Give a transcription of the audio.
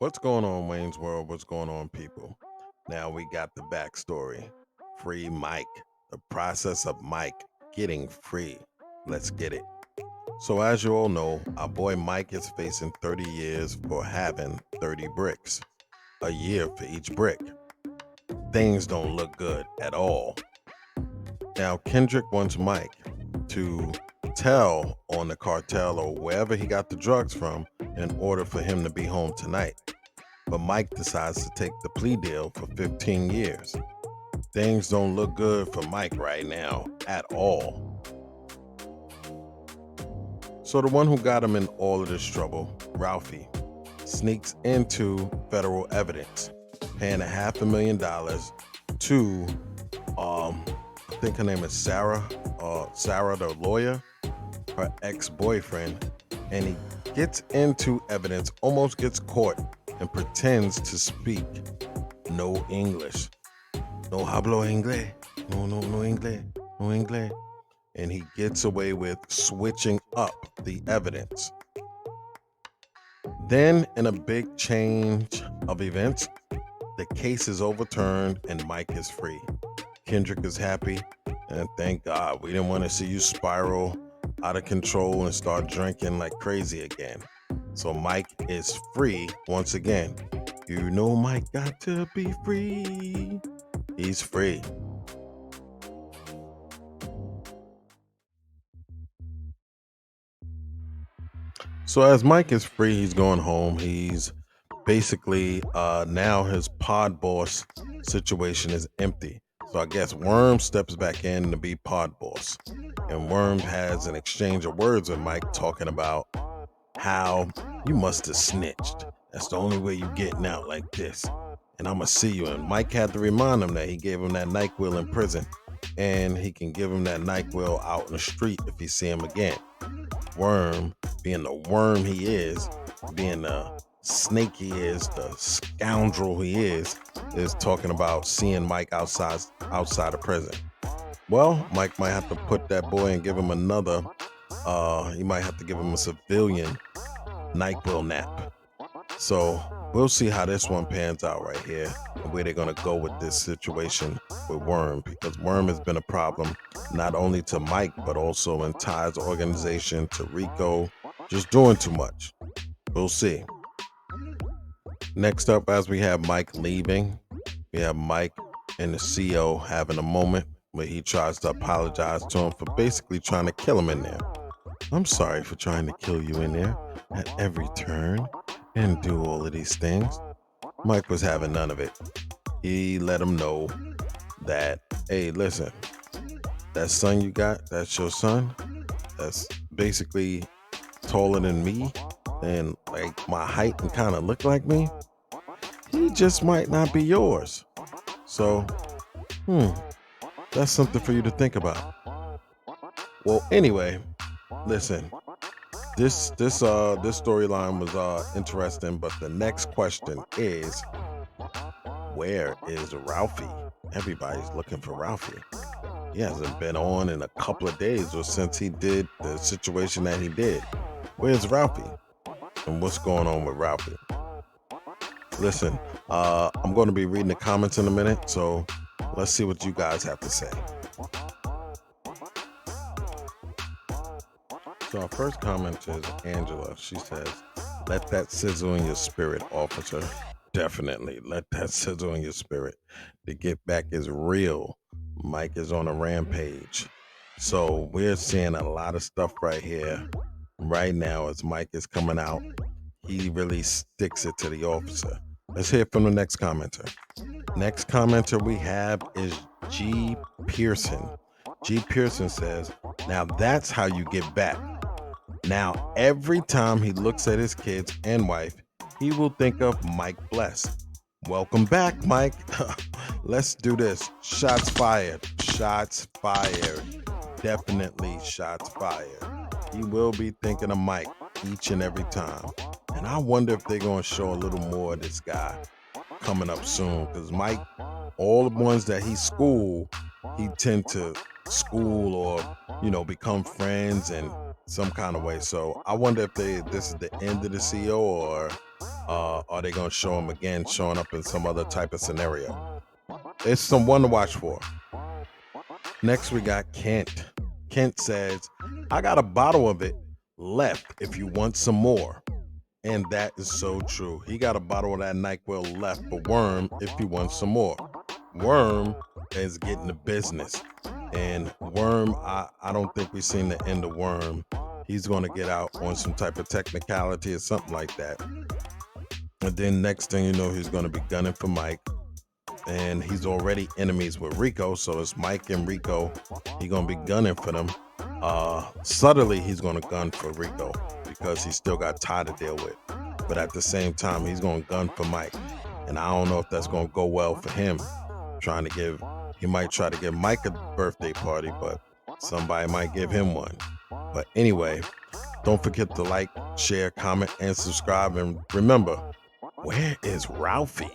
What's going on, Wayne's World? What's going on, people? Now we got the backstory. Free Mike. The process of Mike getting free. Let's get it. So, as you all know, our boy Mike is facing 30 years for having 30 bricks, a year for each brick. Things don't look good at all. Now, Kendrick wants Mike to tell on the cartel or wherever he got the drugs from in order for him to be home tonight. But Mike decides to take the plea deal for 15 years. Things don't look good for Mike right now at all. So the one who got him in all of this trouble, Rafi, sneaks into federal evidence, paying $500,000 to, I think her name is Sarah, Sarah the lawyer, her ex-boyfriend, and he gets into evidence, almost gets caught, and pretends to speak no English. No hablo inglés. No inglés. No inglés. And he gets away with switching up the evidence. Then, in a big change of events, the case is overturned and Mike is free. Kendrick is happy, and thank God we didn't want to see you spiral out of control and start drinking like crazy again. So Mike is free once again. You know Mike got to be free. He's free. So as Mike is free, he's going home. He's basically now his pod boss situation is empty. So I guess Worm steps back in to be pod boss. And Worm has an exchange of words with Mike talking about how you must have snitched. That's the only way you getting out like this. And I'ma see you. And Mike had to remind him that he gave him that NyQuil in prison. And he can give him that NyQuil out in the street if he see him again. Worm, being the worm he is, being the snake he is, the scoundrel he is talking about seeing Mike outside of prison. Well, Mike might have to put that boy and give him another. He might have to give him a civilian NyQuil nap. So we'll see how this one pans out right here and where they're gonna go with this situation with Worm, because Worm has been a problem not only to Mike but also in Ty's organization, to Rico, just doing too much. We'll see. Next up, as we have Mike leaving, we have Mike and the CO having a moment where he tries to apologize to him for basically trying to kill him in there. I'm sorry for trying to kill you in there at every turn and do all of these things. Mike was having none of it. He let him know that, hey, listen, that son you got, that's your son. That's basically taller than me and like my height and kind of look like me. He just might not be yours. So, hmm, that's something for you to think about. Well, anyway, listen, this storyline was interesting, but the next question is, where is Ralphie? Everybody's looking for Ralphie. He hasn't been on in a couple of days or since he did the situation that he did. Where's Ralphie? And what's going on with Ralphie? Listen, I'm going to be reading the comments in a minute, so let's see what you guys have to say. So our first comment is Angela. She says, let that sizzle in your spirit, officer. Definitely let that sizzle in your spirit. The get back is real. Mike is on a rampage. So we're seeing a lot of stuff right here. Right now, as Mike is coming out, he really sticks it to the officer. Let's hear from the next commenter. Next commenter we have is G. Pearson. G. Pearson says, now that's how you get back. Now, every time he looks at his kids and wife, he will think of Mike Bless. Welcome back, Mike. Let's do this. Shots fired. Shots fired. Definitely shots fired. He will be thinking of Mike each and every time. And I wonder if they're going to show a little more of this guy coming up soon. Because Mike, all the ones that he schooled, he tend to school or, become friends and some kind of way. So I wonder if this is the end of the CO or are they going to show him again showing up in some other type of scenario? It's someone to watch for. Next, we got Kent. Kent says, I got a bottle of it left if you want some more. And that is so true. He got a bottle of that NyQuil left for Worm if he wants some more. Worm is getting the business. And Worm, I don't think we've seen the end of Worm. He's going to get out on some type of technicality or something like that. And then next thing you know, he's going to be gunning for Mike. And he's already enemies with Rico, so it's Mike and Rico. He's going to be gunning for them. Subtly, he's going to gun for Rico because he's still got Ty to deal with. But at the same time, he's going to gun for Mike. And I don't know if that's going to go well for him. He might try to give Mike a birthday party, but somebody might give him one. But anyway, don't forget to like, share, comment, and subscribe. And remember, where is Rafi?